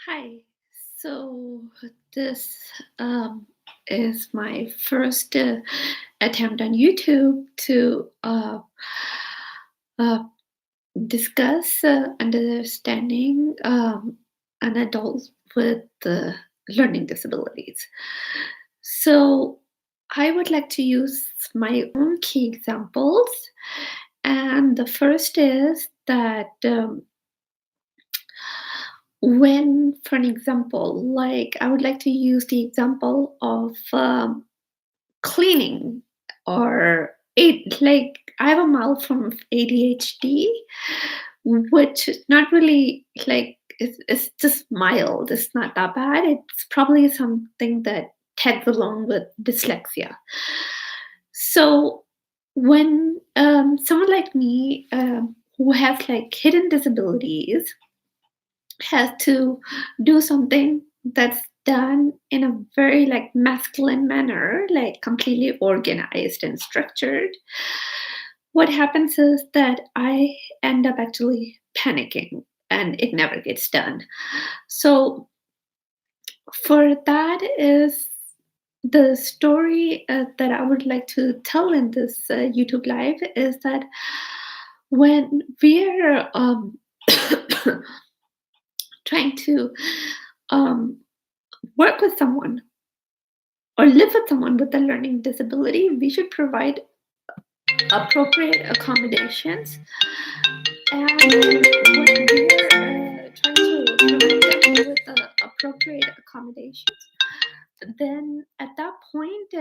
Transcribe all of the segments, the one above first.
Hi. So this is my first attempt on YouTube to uh, discuss understanding an adult with learning disabilities. So I would like to use my own key examples. And the first is that when, for an example, like I would like to use the example of cleaning or it like I have a mild form of ADHD, which is not really like it's just mild. It's not that bad. It's probably something that tags along with dyslexia. So when someone like me who has like hidden disabilities has to do something that's done in a very like masculine manner, like completely organized and structured, what happens is that I end up actually panicking and it never gets done. So for that is the story that I would like to tell in this YouTube live is that when we're trying to um, work with someone or live with someone with a learning disability, we should provide appropriate accommodations. And when we're trying to provide them with appropriate accommodations, then at that point,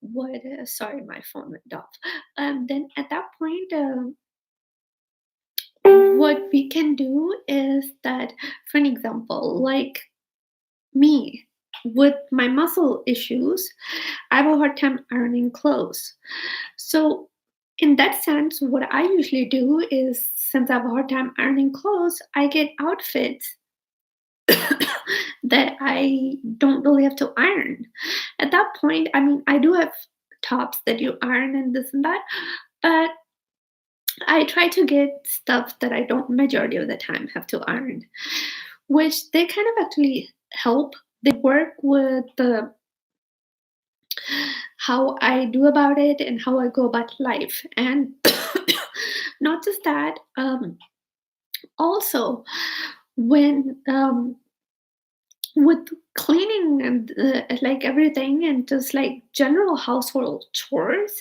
what? Sorry, my phone went off. Then at that point, what we can do is that, for an example, like me with my muscle issues, I have a hard time ironing clothes. So, in that sense, what I usually do is since I have a hard time ironing clothes, I get outfits that I don't really have to iron. At that point, I mean, I do have tops that you iron and this and that, but I try to get stuff that I don't majority of the time have to iron, which they kind of actually help. They work with the how I do about it and how I go about life. And not just that, also when with cleaning and like everything and just like general household chores,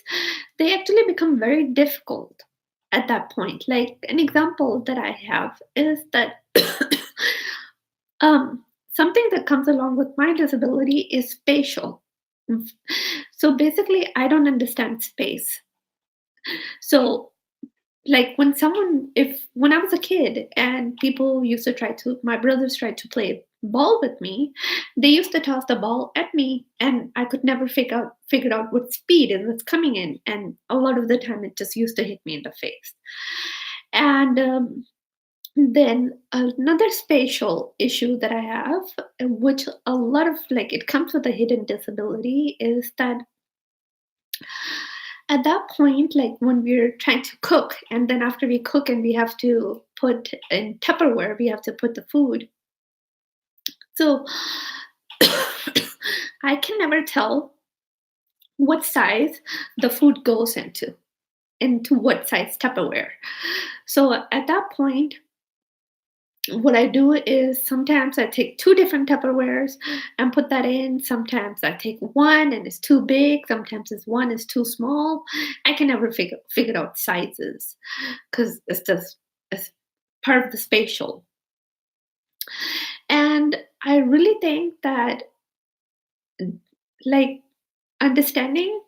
they actually become very difficult at that point. Like an example that I have is that something that comes along with my disability is spatial. Mm, So basically, I don't understand space. So like when someone if when I was a kid and people used to try to my brothers tried to play ball with me, they used to toss the ball at me and I could never figure out what speed it was coming in, and a lot of the time it just used to hit me in the face. And then another spatial issue that I have, which a lot of like it comes with a hidden disability, is that at that point, like when we're trying to cook, and then after we cook and we have to put in Tupperware, we have to put the food. So I can never tell what size the food goes into what size Tupperware. So at that point, what I do is sometimes I take two different Tupperwares and put that in. Sometimes I take one and it's too big. Sometimes it's one is too small. I can never figure out sizes because it's part of the spatial. And I really think that like understanding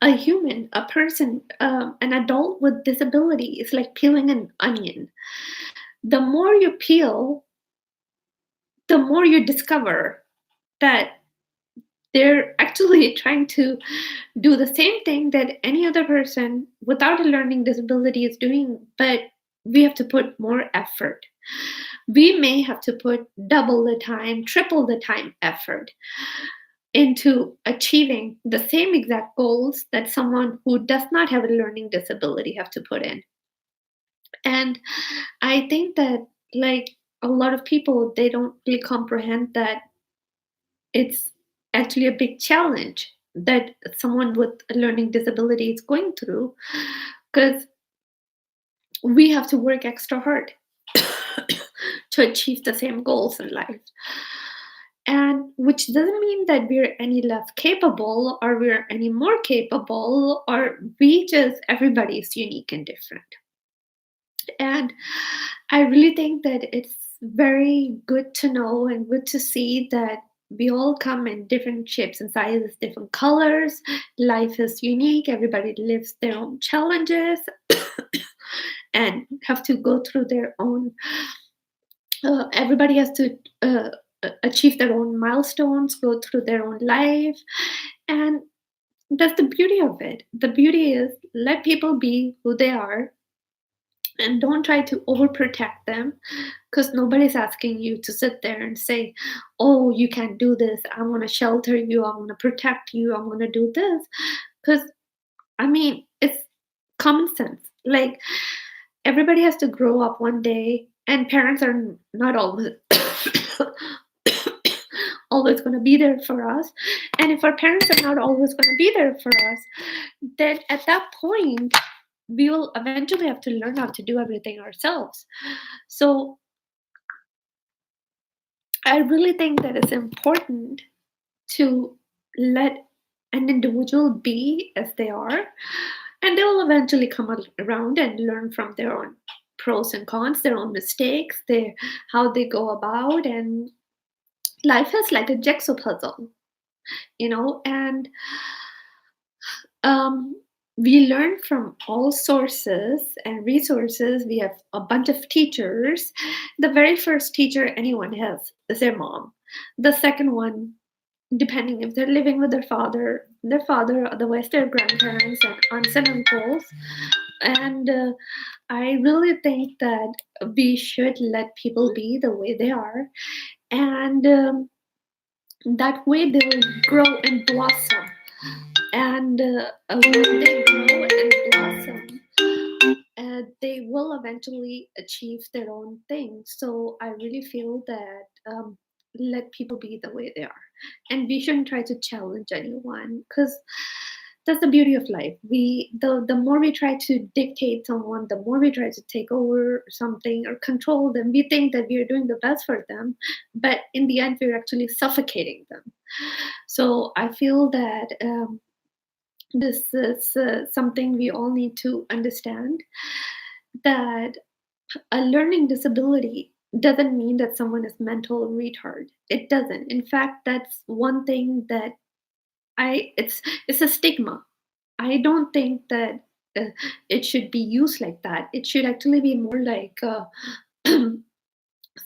a human, a person, an adult with disability is like peeling an onion. The more you peel, the more you discover that they're actually trying to do the same thing that any other person without a learning disability is doing, but we have to put more effort. We may have to put double the time, triple the time effort into achieving the same exact goals that someone who does not have a learning disability have to put in. And I think that like a lot of people, they don't really comprehend that it's actually a big challenge that someone with a learning disability is going through, because we have to work extra hard to achieve the same goals in life. And which doesn't mean that we're any less capable or we're any more capable, or we just, everybody's unique and different. And I really think that it's very good to know and good to see that we all come in different shapes and sizes, different colors. Life is unique. Everybody lives their own challenges and have to go through their own. Everybody has to achieve their own milestones, go through their own life, and that's the beauty of it. The beauty is let people be who they are and don't try to overprotect them, because nobody's asking you to sit there and say, oh, you can't do this, I'm going to shelter you, I'm going to protect you, I'm going to do this. Because I mean, it's common sense. Like, everybody has to grow up one day, and parents are not always always going to be there for us. And if our parents are not always going to be there for us, then at that point we will eventually have to learn how to do everything ourselves. So I really think that it's important to let an individual be as they are, and they will eventually come around and learn from their own pros and cons, their own mistakes, their how they go about. And life is like a jigsaw puzzle, and um, we learn from all sources and resources. We have a bunch of teachers. The very first teacher anyone has is their mom. The second one, depending if they're living with their father, otherwise their grandparents and aunts and uncles. And I really think that we should let people be the way they are, and that way they will grow and blossom. And when they grow and blossom, they will eventually achieve their own thing. So I really feel that let people be the way they are, and we shouldn't try to challenge anyone, because that's the beauty of life. The more we try to dictate someone, the more we try to take over something or control them, we think that we are doing the best for them, but in the end we're actually suffocating them. So I feel that this is something we all need to understand, that a learning disability doesn't mean that someone is mental retard. It doesn't. In fact, that's one thing that it's a stigma. I don't think that it should be used like that. It should actually be more like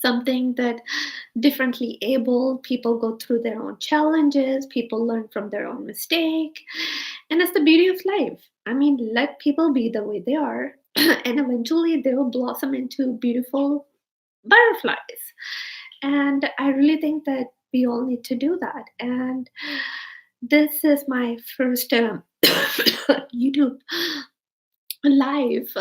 something that differently able people go through their own challenges, people learn from their own mistake, and that's the beauty of life. I mean, let people be the way they are, and eventually they will blossom into beautiful butterflies. And I really think that we all need to do that. And this is my first YouTube life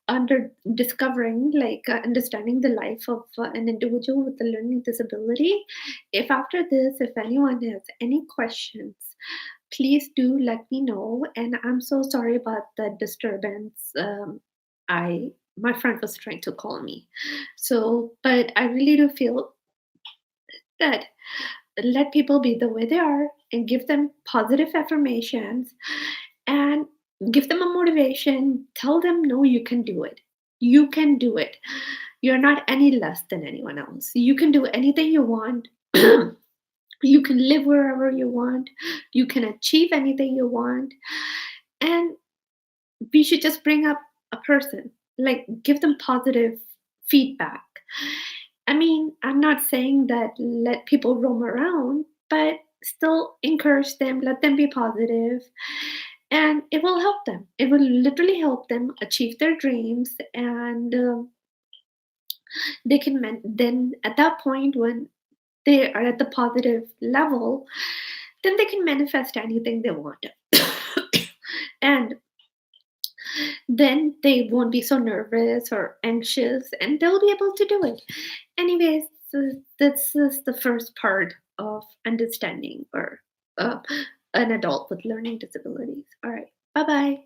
under discovering, like understanding the life of an individual with a learning disability. If after this, if anyone has any questions, please do let me know. And I'm so sorry about the disturbance. I My friend was trying to call me, so but I really do feel that let people be the way they are and give them positive affirmations, and give them a motivation. Tell them, no, you can do it. You can do it. You're not any less than anyone else. You can do anything you want. You can live wherever you want. You can achieve anything you want. And we should just bring up a person, like give them positive feedback. I mean, I'm not saying that let people roam around, but still encourage them, let them be positive, and it will help them. It will literally help them achieve their dreams, and they can then at that point when they are at the positive level, then they can manifest anything they want. And then they won't be so nervous or anxious and they'll be able to do it. Anyways, this is the first part of understanding or uh, an adult with learning disabilities. All right. Bye bye.